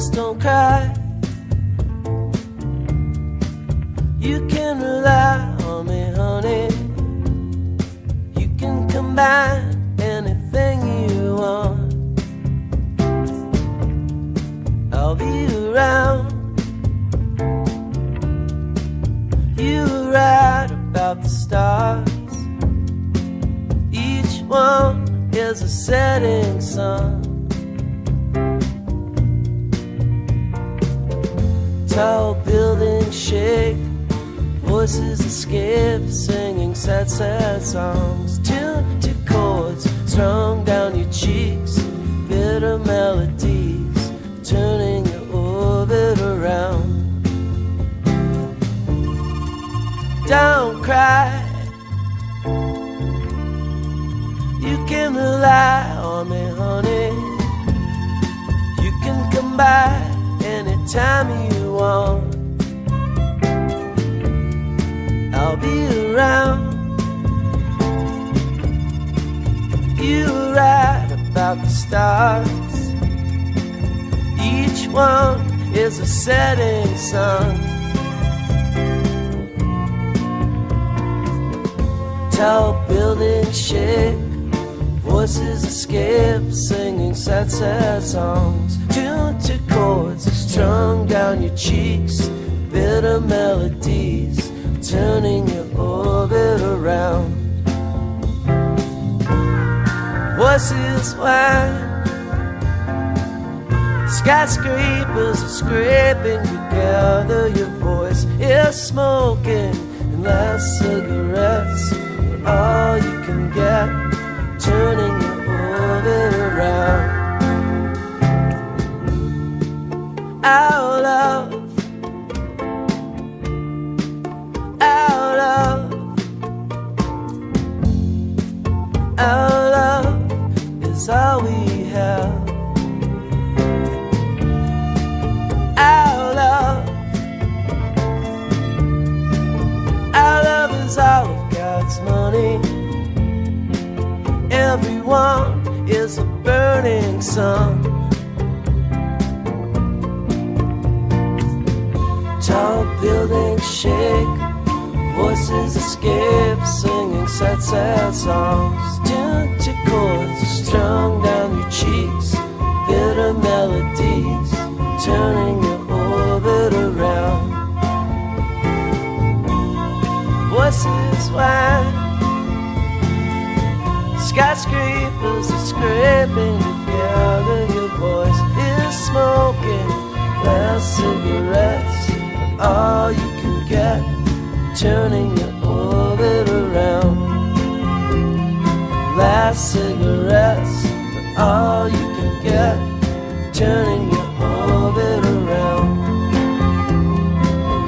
just don't cry. You can rely on me, honey. You can combine anything you want. I'll be around. You were right about the stars. Each one is a setting sun. Tall buildings shake, voices escape, singing sad, sad songs. Tuned to chords strung down your cheeks, bitter melodies turning your orbit around. Don't cry. You can rely on me, honey. You can come by anytime you want. I'll be around. You were right about the stars. Each one is a setting sun. Tall buildings shake, voices escape, singing sad, sad songs. Tuned to chords strung down your cheeks, bitter melodies turning your orbit around. Voices whine, skyscrapers are scraping together. Your voice is smoking, and last cigarettes are all you can get, turning your orbit around. Our love, our love, our love is all we have. Our love, our love is all of God's money. Everyone is a burning sun. Tall buildings shake, voices escape, singing sad, sad songs. Tuned to chords strung down your cheeks, bitter melodies turning your orbit around. Voices whine, skyscrapers are scraping together. Your voice is smoking, last cigarettes are all you can get, turning your orbit around. Last cigarettes are all you can get, turning your orbit around.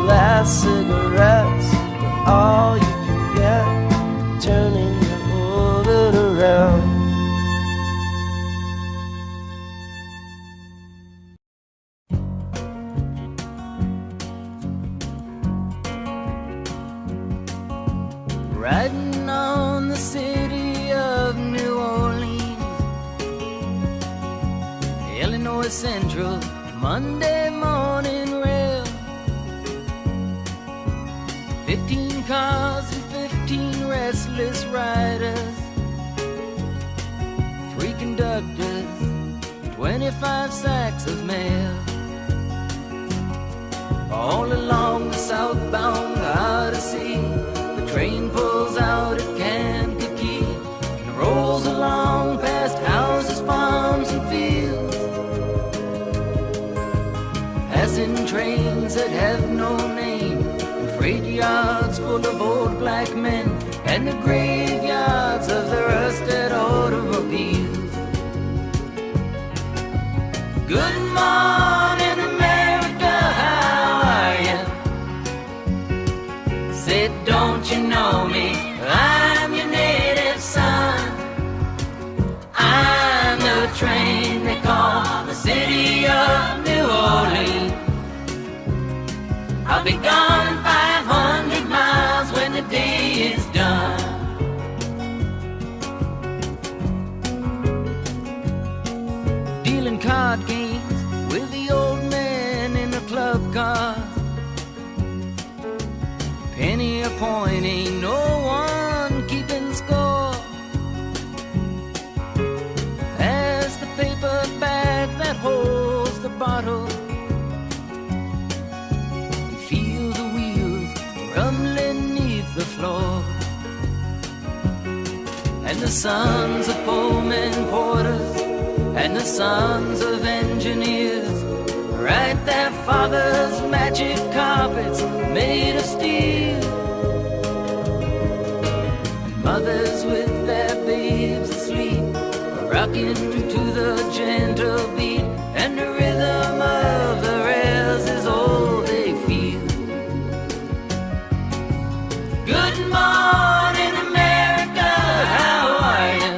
Last cigarettes are all you can get, turning your orbit around. Riding on the city of New Orleans, Illinois Central, Monday morning rail. 15 cars and 15 restless riders, 3 conductors, 25 sacks of mail. All along the southbound Odyssey, the train pulls out at Kankakee and rolls along past houses, farms, and fields, passing trains that have no name, and freight yards full of old black men, and the graveyards of the rusted automobiles. Good morning, America, how are you? Said, don't you know me? I'm your native son. I'm the train they call the city of New Orleans. I'll be gone 500 miles when the day is done. Dealing card games with the old point, ain't no one keeping score. As the paper bag that holds the bottle, you feel the wheels rumbling neath the floor. And the sons of Pullman porters and the sons of engineers write their father's magic carpets made of steel. And mothers with their babes asleep are rocking to the gentle beat, and the rhythm of the rails is all they feel. Good morning, America, how are you?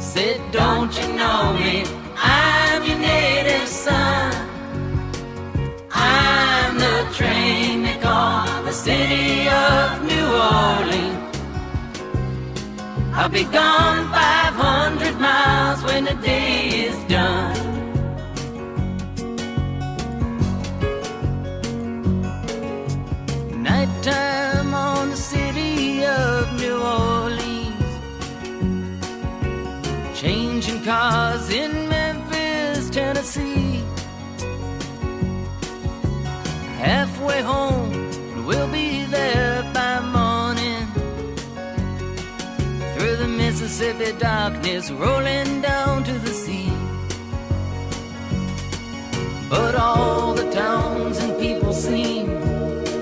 Said, don't you know me? I'm your native son. I'm the train they call the city of New Orleans. I'll be gone 500 miles when the day is done. Nighttime on the city of New Orleans, changing cars in Memphis, Tennessee. Halfway home, and we'll be there by morning. Through the Mississippi darkness, rolling down to the sea. But all the towns and people seem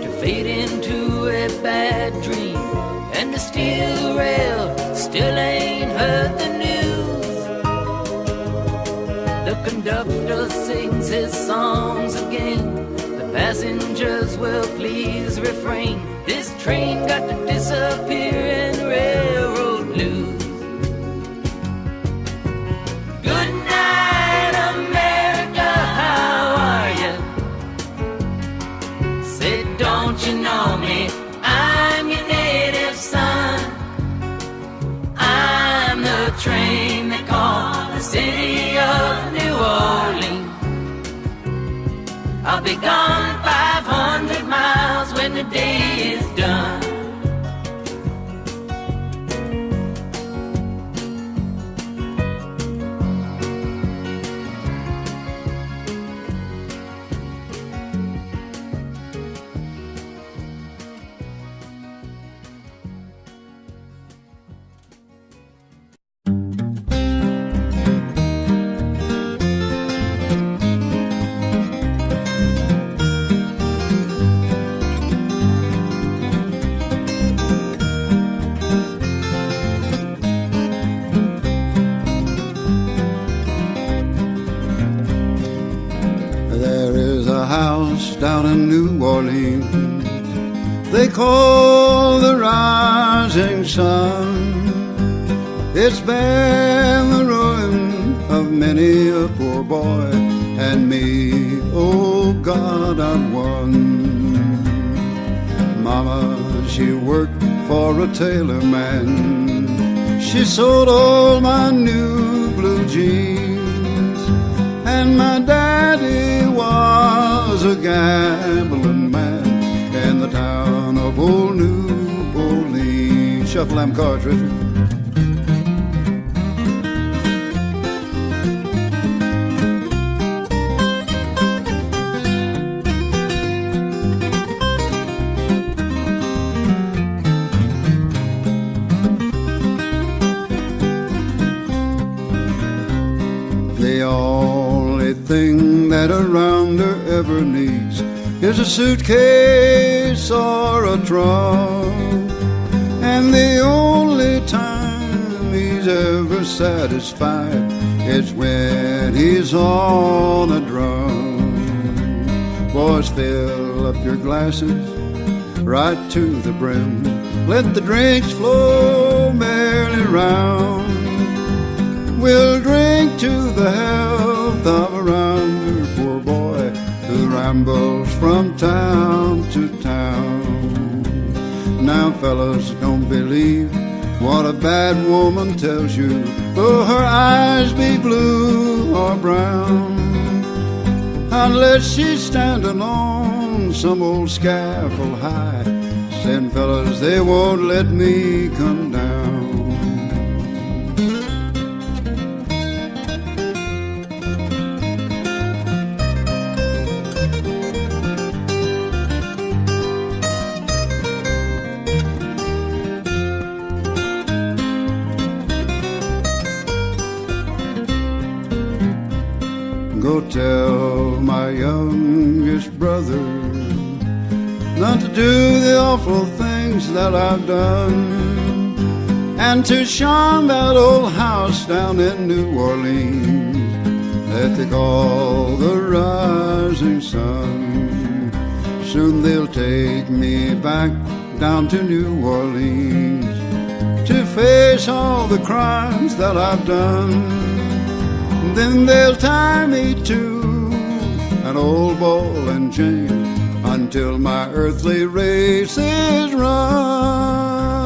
to fade into a bad dream, and the steel rail still ain't heard the news. The conductor sings his songs again, the passengers will please refrain. This train got to disappear in railroad blues. Good night, America, how are you? Say, don't you know me? I'm your native son. I'm the train they call the city of New Orleans. I'll be gone 500 miles when the day is done. Down in New Orleans, they call the rising sun. It's been the ruin of many a poor boy, and me, oh God, I've won. Mama, she worked for a tailor man. She sewed all my new blue jeans, and my daddy was a gambling man in the town of old New Orleans. Shuffle them cards, Richard. The only thing that a rounder ever needs is a suitcase or a trunk, and the only time he's ever satisfied is when he's on a drum. Boys, fill up your glasses right to the brim, let the drinks flow merrily round. We'll drink to the health of a rounder, poor boy, who rambles from town to town. Now, fellas, don't believe what a bad woman tells you, though her eyes be blue or brown. unless she's standing on some old scaffold high, saying, fellas, they won't let me come down. Go tell my youngest brother not to do the awful things that I've done, and to shun that old house down in New Orleans that they call the Rising Sun. Soon they'll take me back down to New Orleans to face all the crimes that I've done. Then they'll tie me to an old ball and chain until my earthly race is run.